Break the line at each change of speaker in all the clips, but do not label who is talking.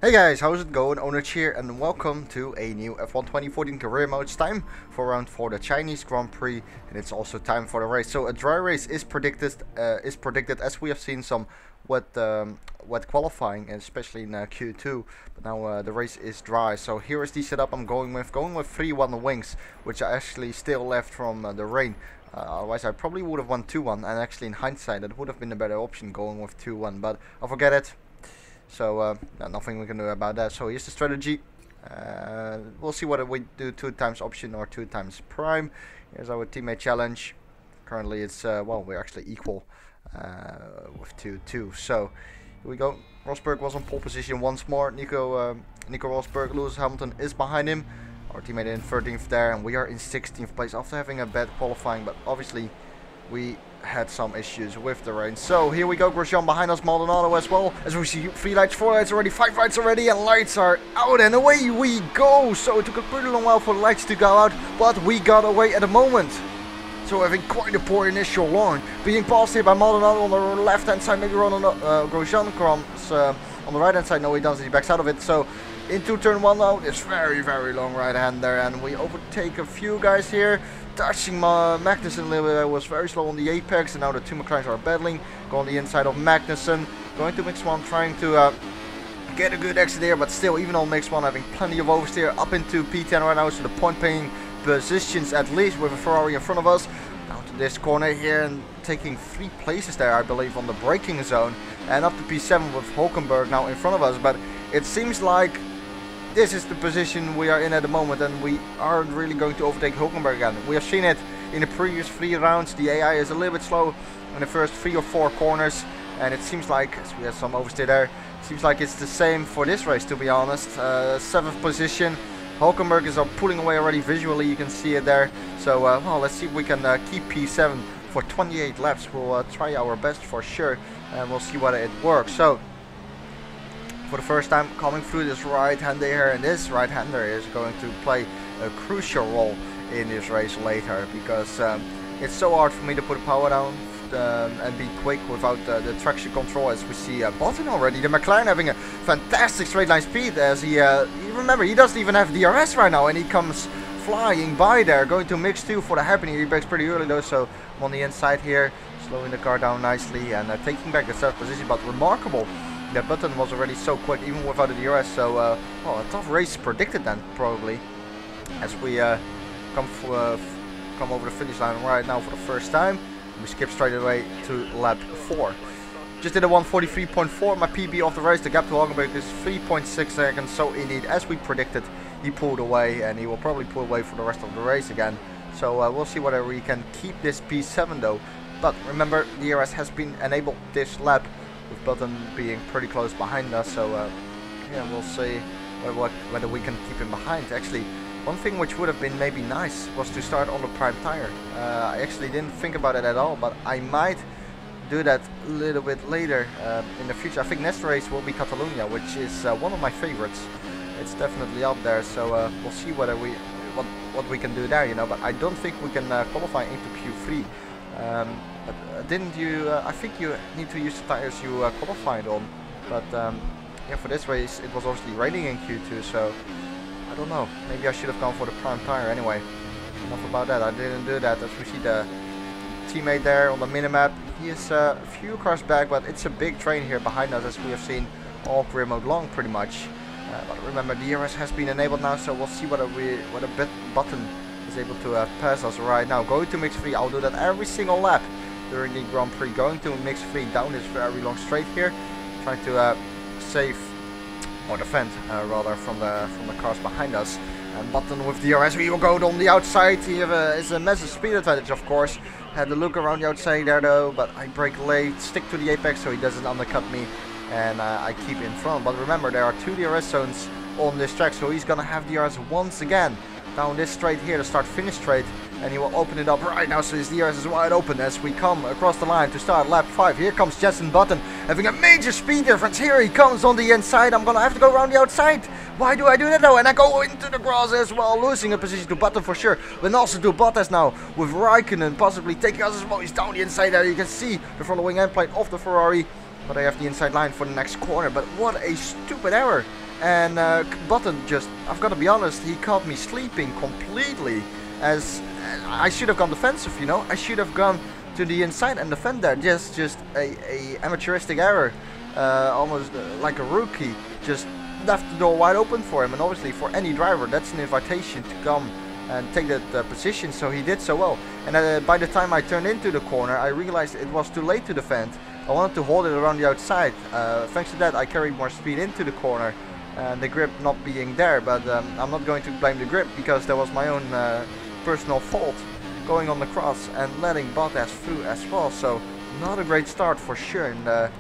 Hey guys, how's it going? Owner here and welcome to a new F1 2014 career mode. It's time for round 4 the Chinese Grand Prix, and it's also time for the race. So a dry race is predicted as we have seen some wet qualifying, especially in Q2, but now the race is dry. So here is the setup I'm going with 3-1 wings, which are actually still left from the rain. Otherwise I probably would have won 2-1, and actually in hindsight that would have been a better option going with 2-1, but I'll forget it. So nothing we can do about that. So here's the strategy. We'll see whether we do 2 times option or 2 times prime. Here's our teammate challenge. Currently it's well, we're actually equal with 2-2. So here we go. Rosberg was on pole position once more. Nico Rosberg, Lewis Hamilton is behind him. Our teammate in 13th there, and we are in 16th place after having a bad qualifying, but obviously we had some issues with the rain. So here we go, Grosjean behind us, Maldonado as well, as we see 3 lights, 4 lights already, 5 lights already, and lights are out, and away we go. So it took a pretty long while for the lights to go out, but we got away at the moment. So having quite a poor initial launch, being passed here by Maldonado on the left hand side, maybe Ronald Grosjean comes on the right hand side. No, he doesn't, he backs out of it. So into turn 1 now, it's very long right hand there, and we overtake a few guys here. Touching Magnussen a little bit, was very slow on the apex, and now the 2 McLarens are battling. Go on the inside of Magnussen, going to mix 1, trying to get a good exit there, but still, even on mix 1, having plenty of oversteer up into P10 right now, so the point-paying positions at least with a Ferrari in front of us. Down to this corner here and taking 3 places there, I believe, on the braking zone, and up to P7 with Hulkenberg now in front of us. But it seems like this is the position we are in at the moment, and we aren't really going to overtake Hulkenberg again. We have seen it in the previous 3 rounds. The AI is a little bit slow in the first 3 or 4 corners, and it seems like, as we have some oversteer there, it seems like it's the same for this race, to be honest. 7th position. Hulkenberg is pulling away already visually, you can see it there. So well, let's see if we can keep P7 for 28 laps. We'll try our best for sure, and we'll see whether it works. So for the first time coming through this right-hander here, and this right-hander is going to play a crucial role in this race later, because it's so hard for me to put power down and be quick without the traction control, as we see Button already. The McLaren having a fantastic straight line speed, as he remember, he doesn't even have DRS right now, and he comes flying by there, going to mix 2 for the happening. He breaks pretty early though, so I'm on the inside here, slowing the car down nicely and taking back the 7th position. But remarkable, that Button was already so quick even without the DRS. So well, a tough race predicted then, probably, as we come over the finish line right now for the first time. We skip straight away to lap 4. Just did a 1:43.4, my PB of the race. The gap to Hulkenberg is 3.6 seconds. So indeed, as we predicted, he pulled away, and he will probably pull away for the rest of the race again. So we'll see whether we can keep this P7 though. But remember, the DRS has been enabled this lap, with Button being pretty close behind us. So yeah, we'll see whether we can keep him behind. Actually, one thing which would have been maybe nice was to start on the prime tire. I actually didn't think about it at all, but I might do that a little bit later in the future. I think next race will be Catalonia, which is one of my favorites. It's definitely up there, so we'll see whether what we can do there, you know. But I don't think we can qualify into Q3. But didn't you? I think you need to use the tires you qualified on. But yeah, for this race it was obviously raining in Q2, so I don't know. Maybe I should have gone for the prime tire anyway. Enough about that. I didn't do that. As we see the teammate there on the minimap, he is a few cars back, but it's a big train here behind us, as we have seen all career mode long pretty much. But remember, the DRS has been enabled now, so we'll see whether Button is able to pass us right now. Going to mix 3. I'll do that every single lap during the Grand Prix. Going to mix 3 down this very long straight here, trying to save or defend rather from the cars behind us. And Button with DRS, we will go on the outside. He is a massive speed advantage, of course. Had a look around the outside there though, but I brake late, stick to the apex so he doesn't undercut me, and I keep in front. But remember, there are 2 DRS zones on this track, so he's gonna have DRS once again down this straight here, the start-finish straight, and he will open it up right now, so his DRS is wide open as we come across the line to start lap 5. Here comes Jensen Button, having a major speed difference. Here he comes on the inside. I'm gonna have to go around the outside. Why do I do that though? And I go into the grass as well, losing a position to Button for sure, but also to Bottas now, with Raikkonen possibly taking us as well. He's down the inside there. You can see the following end plate of the Ferrari, but I have the inside line for the next corner. But what a stupid error and Button just, I've got to be honest, he caught me sleeping completely, as I should have gone defensive, you know. I should have gone to the inside and defend there. Just a amateuristic error, almost like a rookie, just left the door wide open for him. And obviously for any driver, that's an invitation to come and take that position, so he did so well. And by the time I turned into the corner, I realized it was too late to defend. I wanted to hold it around the outside. Thanks to that, I carried more speed into the corner, and the grip not being there. But I'm not going to blame the grip, because that was my own personal fault, going on the cross and letting Bottas through as well. So not a great start for sure in the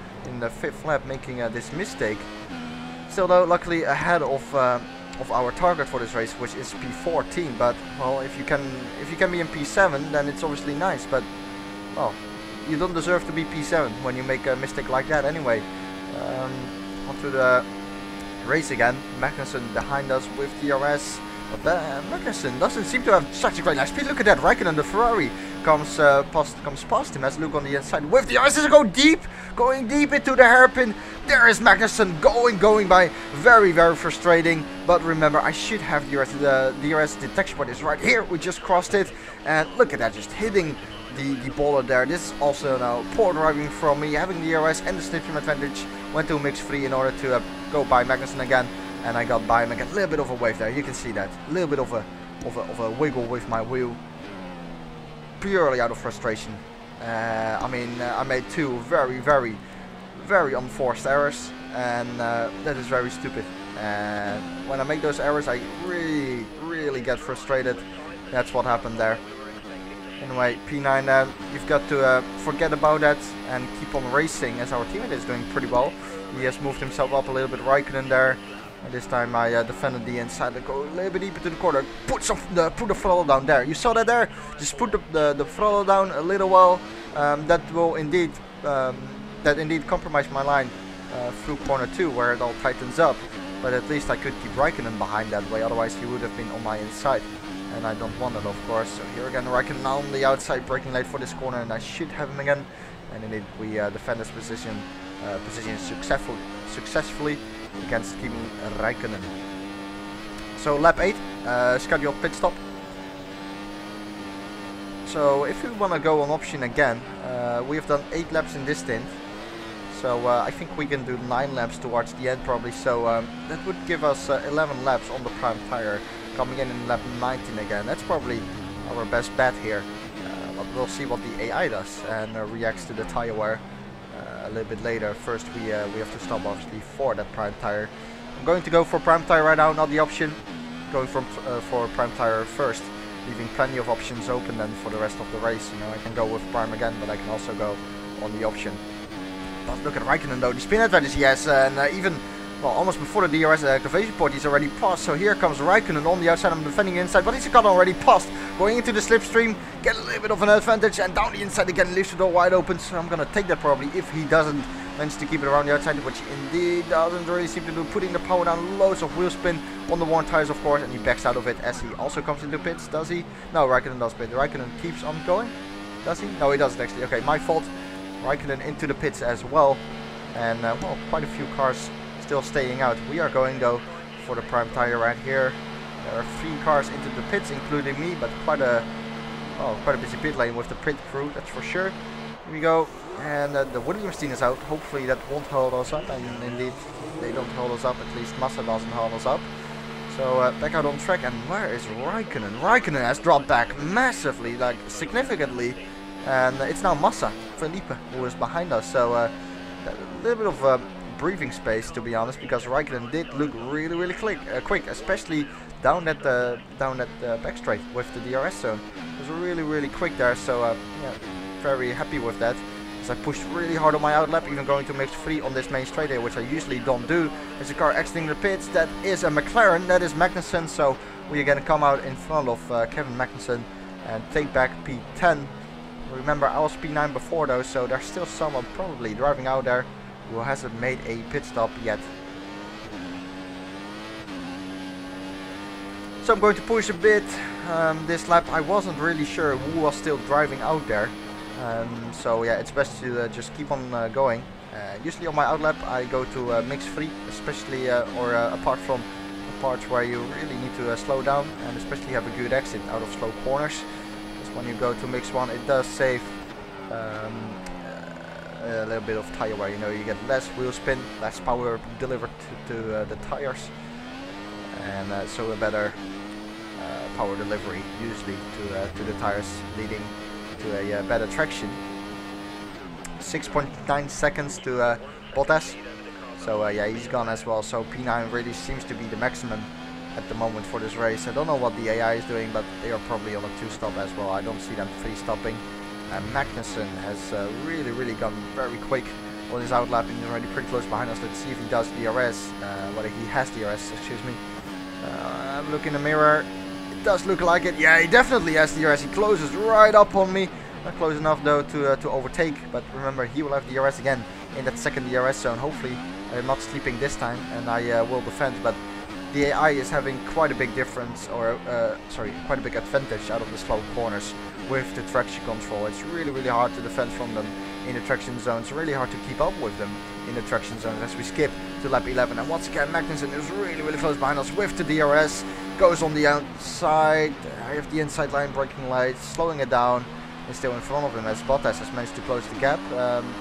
5th lap, making this mistake. Still though, luckily ahead of our target for this race, which is P14. But well, if you can be in P7, then it's obviously nice. But well, you don't deserve to be P7 when you make a mistake like that anyway. Onto the race again. Magnussen behind us with DRS. But Magnussen doesn't seem to have such a great life speed. Look at that, Raikkonen, the Ferrari, comes past him. Has a look on the inside with DRS. Does it go deep? Going deep into the hairpin. There is Magnussen going by. Very, very frustrating. But remember, I should have DRS. The DRS detection point is right here. We just crossed it. And look at that, just hitting the baller there. This is also now poor driving from me. Having the DRS and the slipstream advantage. Went to mix free in order to go by Magnussen again. And I got by him again. A little bit of a wave there. You can see that. A little bit of a wiggle with my wheel. Purely out of frustration. I mean, I made two very, very, very unforced errors. And that is very stupid. And when I make those errors, I really, really get frustrated. That's what happened there. Anyway, P9, you've got to forget about that and keep on racing, as our teammate is doing pretty well. He has moved himself up a little bit, Raikkonen there. And this time I defended the inside. I go a little bit deeper to the corner. Put the throttle down there. You saw that there? Just put the throttle down a little well. That will indeed compromise my line through corner 2, where it all tightens up. But at least I could keep Raikkonen behind that way. Otherwise he would have been on my inside. And I don't want it, of course. So here again, Raikkonen on the outside, braking late for this corner, and I should have him again. And indeed, we defend this position successfully against Kimi Raikkonen. So lap 8, scheduled pit stop. So if we want to go on option again, we have done 8 laps in this stint. So I think we can do 9 laps towards the end probably. So that would give us 11 laps on the prime tire. Coming in lap 19 again. That's probably our best bet here. But we'll see what the AI does and reacts to the tire wear a little bit later. First we have to stop obviously for that prime tire. I'm going to go for prime tire right now, not the option. Going for prime tire first, leaving plenty of options open then for the rest of the race. You know, I can go with prime again, but I can also go on the option. But look at Raikkonen though, the spin advantage he has, and even well, almost before the DRS activation point, he's already passed. So here comes Raikkonen on the outside. I'm defending inside, but he's got already passed. Going into the slipstream, get a little bit of an advantage, and down the inside again, leaves the door wide open. So I'm gonna take that probably if he doesn't manage to keep it around the outside, which he indeed doesn't really seem to do. Putting the power down, loads of wheel spin on the worn tires, of course, and he backs out of it as he also comes into pits. Does he? No, Raikkonen does pit. Raikkonen keeps on going. Does he? No, he doesn't actually. Okay, my fault. Raikkonen into the pits as well, and well, quite a few cars still staying out. We are going though for the prime tire right here. There are 3 cars into the pits, including me, but quite a busy pit lane with the pit crew, that's for sure. Here we go, and the Williams team is out. Hopefully that won't hold us up, and indeed they don't hold us up. At least Massa doesn't hold us up. So back out on track, and where is Raikkonen? Raikkonen has dropped back massively, like significantly, and it's now Massa, Felipe, who is behind us. So a little bit of breathing space, to be honest, because Raikkonen did look really quick, especially down that back straight with the DRS zone. It was really quick there, so yeah, very happy with that, as I pushed really hard on my outlap, even going to mix free on this main straight here, which I usually don't do. There's a car exiting the pits. That is a McLaren, that is Magnussen, so we are going to come out in front of Kevin Magnussen and take back P10. Remember, I was P9 before though, so there's still someone probably driving out there who hasn't made a pit stop yet. So I'm going to push a bit this lap. I wasn't really sure who was still driving out there. So yeah, it's best to just keep on going. Usually on my outlap I go to mix free, especially apart from the parts where you really need to slow down and especially have a good exit out of slow corners. Because when you go to mix 1 it does save a little bit of tire wear, you know, you get less wheel spin, less power delivered to the tires, and so a better power delivery usually to the tires, leading to a better traction. 6.9 seconds to Bottas, so yeah, he's gone as well. So P9 really seems to be the maximum at the moment for this race. I don't know what the AI is doing, but they are probably on a 2-stop as well. I don't see them 3-stopping. Magnussen has really gone very quick on his outlap, and he's already pretty close behind us. Let's see if he does DRS, whether he has DRS, excuse me. Look in the mirror, it does look like it. Yeah, he definitely has DRS. He closes right up on me. Not close enough though to overtake, but remember, he will have DRS again in that second DRS zone. Hopefully I'm not sleeping this time and I will defend, but the AI is having quite a big difference, or sorry, quite a big advantage out of the slow corners with the traction control. It's really hard to defend from them in the traction zones, really hard to keep up with them in the traction zones as we skip to lap 11. And once again Magnussen is really close behind us with the DRS, goes on the outside. I have the inside line braking lights, slowing it down, and still in front of him as Bottas has managed to close the gap.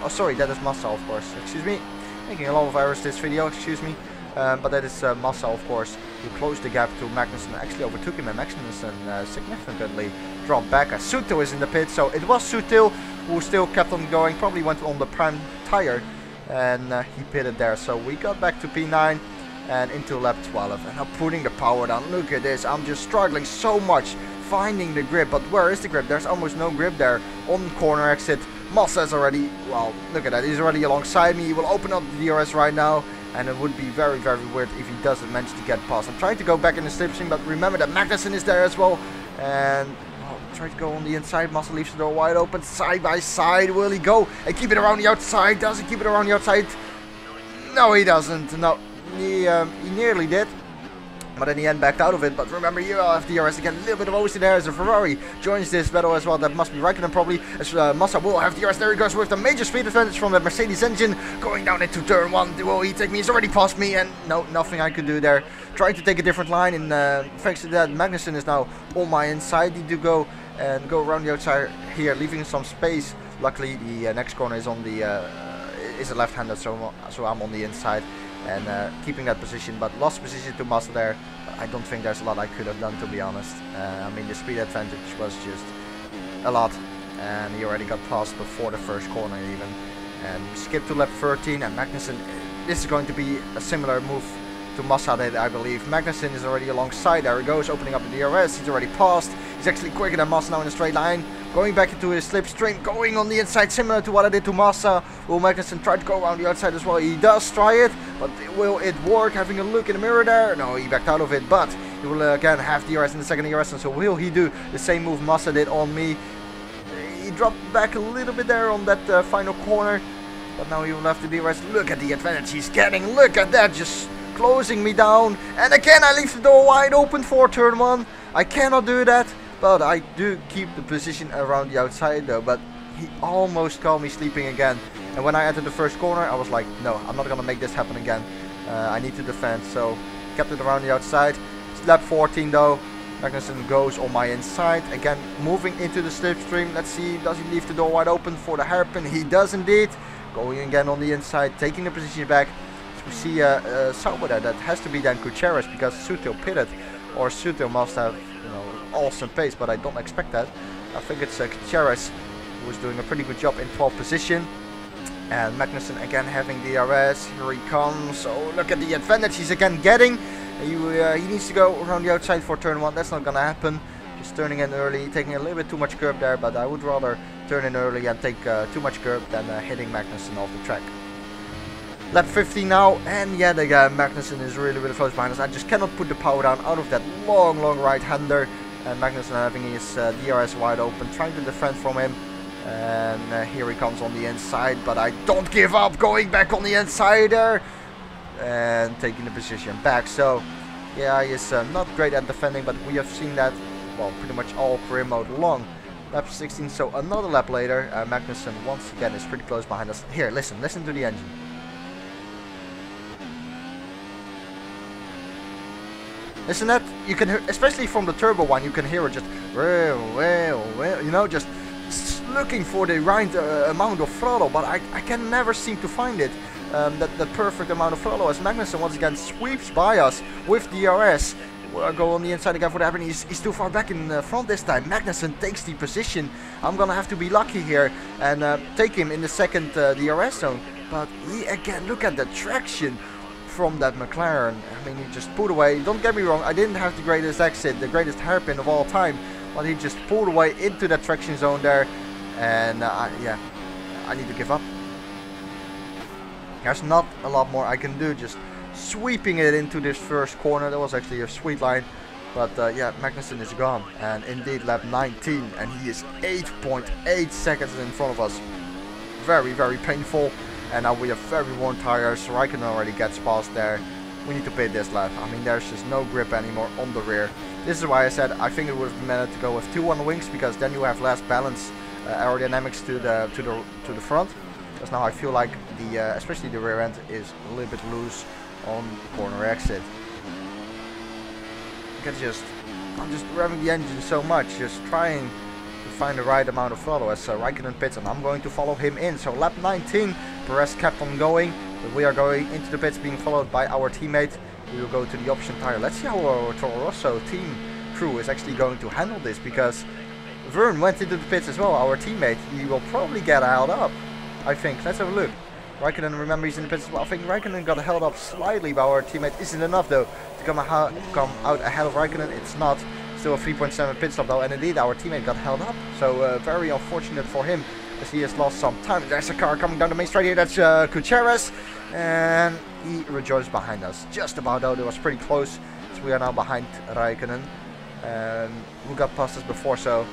Oh sorry, that is Massa of course, excuse me, making a lot of errors this video, excuse me. But that is Massa, of course, who closed the gap to Magnussen, actually overtook him, and Magnussen significantly dropped back as Sutil is in the pit. So it was Sutil who still kept on going, probably went on the prime tire, and he pitted there. So we got back to P9 and into lap 12, and now putting the power down. Look at this, I'm just struggling so much finding the grip, but where is the grip? There's almost no grip there on corner exit. Massa is already, well, look at that, he's already alongside me. He will open up the DRS right now, and it would be very weird if he doesn't manage to get past. I'm trying to go back in the slipstream, but remember that Magnussen is there as well, and try to go on the inside. Massa leaves the door wide open, side by side. Will he go and keep it around the outside? Does he keep it around the outside? No, he doesn't. No, he nearly did, but in the end backed out of it. But remember, you have DRS again, a little bit of OC there as a Ferrari joins this battle as well. That must be Raikkonen probably, as Massa will have DRS. There he goes with the major speed advantage from the Mercedes engine, going down into turn 1. Will he take me? He's already passed me, and no, nothing I could do there. Trying to take a different line, and thanks to that, Magnussen is now on my inside. Need to go and go around the outside here, leaving some space. Luckily, the next corner is on the is a left-hander, so I'm on the inside and keeping that position, but lost position to Massa there. I don't think there's a lot I could have done, to be honest. I mean, the speed advantage was just a lot, and he already got past before the first corner even. And skip to lap 13, and Magnussen, this is going to be a similar move to Massa did, I believe. Magnussen is already alongside. There he goes, opening up the DRS. He's already passed. He's actually quicker than Massa now in a straight line. Going back into his slipstream, going on the inside, similar to what I did to Massa. Will Magnussen try to go around the outside as well? He does try it, but will it work? Having a look in the mirror there. No, he backed out of it, but he will again have DRS in the second DRS, and so will he do the same move Massa did on me? He dropped back a little bit there on that final corner, but now he will have to DRS. Look at the advantage he's getting. Look at that, just closing me down. And again, I leave the door wide open for turn 1. I cannot do that, but I do keep the position around the outside though. But he almost caught me sleeping again. And when I entered the first corner, I was like, no, I'm not gonna make this happen again. I need to defend, so kept it around the outside. It's lap 14 though. Magnussen goes on my inside, again moving into the slipstream. Let's see, does he leave the door wide open for the hairpin? He does indeed. Going again on the inside, taking the position back. So we see Sauber there. That has to be then Gutierrez, because Sutil pitted, or Sutil must have, you know, awesome pace, but I don't expect that. I think it's Gutierrez who was doing a pretty good job in 12th position. And Magnussen again having DRS. Here he comes. Oh, look at the advantage he's again getting. He needs to go around the outside for turn 1. That's not gonna happen. Just turning in early, taking a little bit too much curb there, but I would rather turn in early and take too much curb than hitting Magnussen off the track. Lap 15 now, and yet again Magnussen is really close behind us. I just cannot put the power down out of that long right-hander, and Magnussen having his DRS wide open, trying to defend from him. And here he comes on the inside, but I don't give up, going back on the inside there and taking the position back. So yeah, he is not great at defending, but we have seen that, well, pretty much all career mode long. Lap 16, so another lap later. Magnussen once again is pretty close behind us. Here, listen to the engine. Listen that, you can hear, especially from the turbo one, you can hear it just, you know, just looking for the right amount of throttle, but I can never seem to find it. That perfect amount of throttle as Magnussen once again sweeps by us with DRS. We'll go on the inside again for the happen. He's too far back in front this time. Magnussen takes the position. I'm gonna have to be lucky here and take him in the second DRS zone. But he again, look at the traction from that McLaren. I mean, he just pulled away. Don't get me wrong, I didn't have the greatest exit, the greatest hairpin of all time, but he just pulled away into that traction zone there. And yeah, I need to give up. There's not a lot more I can do, just sweeping it into this first corner. That was actually a sweet line, but yeah, Magnussen is gone, and indeed lap 19, and he is 8.8 seconds in front of us. Very, very painful, and now we have very worn tires. Raikkonen already gets past there. We need to pit this lap. I mean, there's just no grip anymore on the rear. This is why I said I think it would have been better to go with 2 on the wings, because then you have less balance aerodynamics to the front. Because now I feel like the especially the rear end is a little bit loose on the corner exit. I'm just revving the engine so much, just trying to find the right amount of throttle as Raikkonen pits, and I'm going to follow him in. So lap 19, Perez kept on going, but we are going into the pits, being followed by our teammate. We will go to the option tire. Let's see how our Toro Rosso team crew is actually going to handle this, because Vern went into the pits as well, our teammate. He will probably get held up, I think. Let's have a look. Raikkonen, remember, he's in the pits as well. I think Raikkonen got held up slightly by our teammate. Isn't enough though to come out ahead of Raikkonen. It's not. Still a 3.7 pit stop though, and indeed our teammate got held up. So very unfortunate for him, as he has lost some time. There's a car coming down the main straight here. That's Gutierrez, and he rejoiced behind us. Just about though. It was pretty close. So we are now behind Raikkonen, who got past us before. So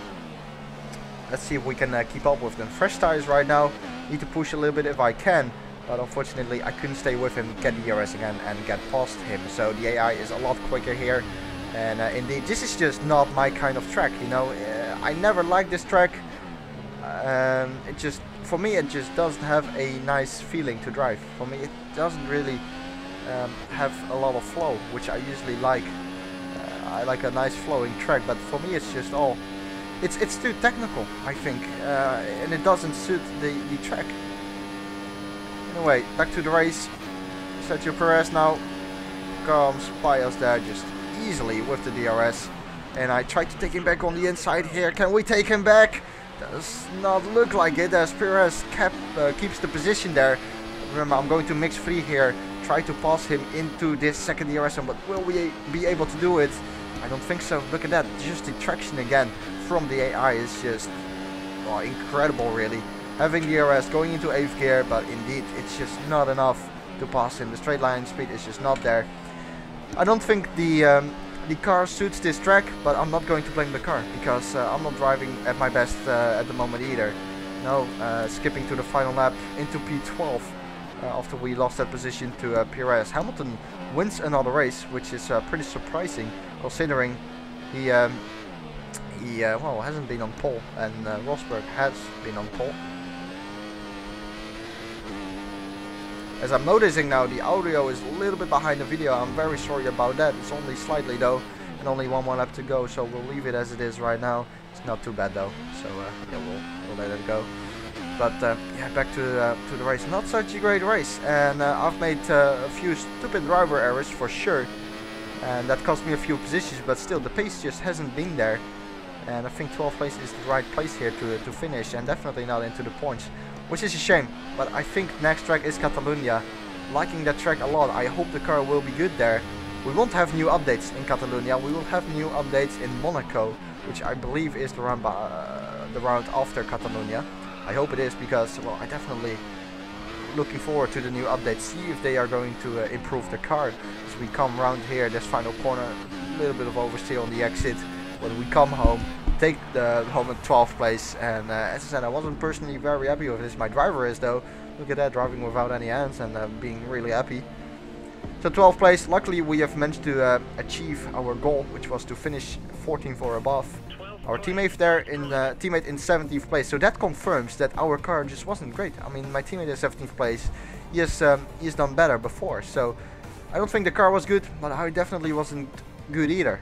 let's see if we can keep up with them. Fresh tires right now. Need to push a little bit if I can, but unfortunately I couldn't stay with him, get DRS again and get past him. So the AI is a lot quicker here, and indeed this is just not my kind of track, you know. I never liked this track. It just, for me, it just doesn't have a nice feeling to drive. For me, it doesn't really have a lot of flow, which I usually like. I like a nice flowing track, but for me it's just all, it's too technical, I think, and it doesn't suit the track. Anyway, back to the race. Sergio Perez now comes by us there just easily with the DRS, and I try to take him back on the inside here. Can we take him back? Does not look like it, as Perez keeps the position there. Remember, I'm going to mix free here, try to pass him into this second DRS zone, but will we be able to do it? I don't think so. Look at that, just the traction again from the AI is just, oh, incredible really. Having DRS going into 8th gear, but indeed it's just not enough to pass him. The straight line speed is just not there. I don't think the car suits this track, but I'm not going to blame the car, because I'm not driving at my best at the moment either. No, skipping to the final lap into P12 after we lost that position to Perez. Hamilton wins another race, which is pretty surprising considering he well, hasn't been on pole, and Rosberg has been on pole. As I'm noticing now, the audio is a little bit behind the video. I'm very sorry about that. It's only slightly though, and only one more lap to go, so we'll leave it as it is right now. It's not too bad though, so yeah, we'll let it go. But yeah, back to the race. Not such a great race, and I've made a few stupid driver errors for sure, and that cost me a few positions, but still the pace just hasn't been there. And I think 12th place is the right place here to finish, and definitely not into the points, which is a shame. But I think next track is Catalonia. Liking that track a lot. I hope the car will be good there. We won't have new updates in Catalonia. We will have new updates in Monaco, which I believe is the round after Catalonia. I hope it is, because, well, I definitely looking forward to the new updates. See if they are going to improve the car. As we come around here, this final corner, a little bit of oversteer on the exit. When we come home, take the home at 12th place, and as I said, I wasn't personally very happy with this. My driver is though. Look at that, driving without any hands and being really happy. So 12th place. Luckily we have managed to achieve our goal, which was to finish 14th or above. Our teammate there in teammate in 17th place. So that confirms that our car just wasn't great. I mean, my teammate in 17th place, he's done better before. So I don't think the car was good, but I definitely wasn't good either.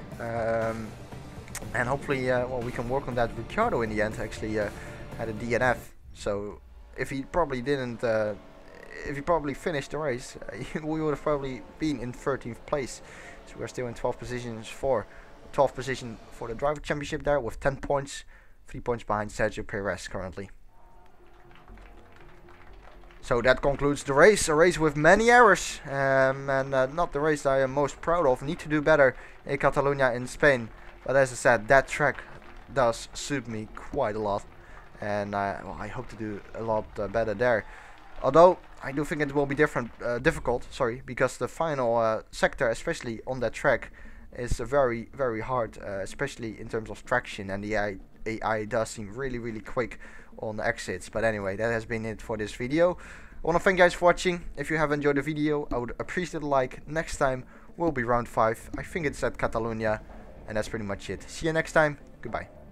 And hopefully, well, we can work on that. Ricciardo in the end actually had a DNF. So if he probably didn't, if he probably finished the race, we would have probably been in 13th place. So we're still in 12th position for the driver championship there with 10 points, 3 points behind Sergio Perez currently. So that concludes the race, a race with many errors, and not the race I am most proud of. Need to do better in Catalonia in Spain, but as I said, that track does suit me quite a lot, and well, I hope to do a lot better there. Although I do think it will be difficult, because the final sector, especially on that track, is very hard, especially in terms of traction, and the AI does seem really quick on the exits. But anyway, that has been it for this video. I want to thank you guys for watching. If you have enjoyed the video, I would appreciate a like. Next time will be round 5. I think it's at Catalonia, and that's pretty much it. See you next time. Goodbye.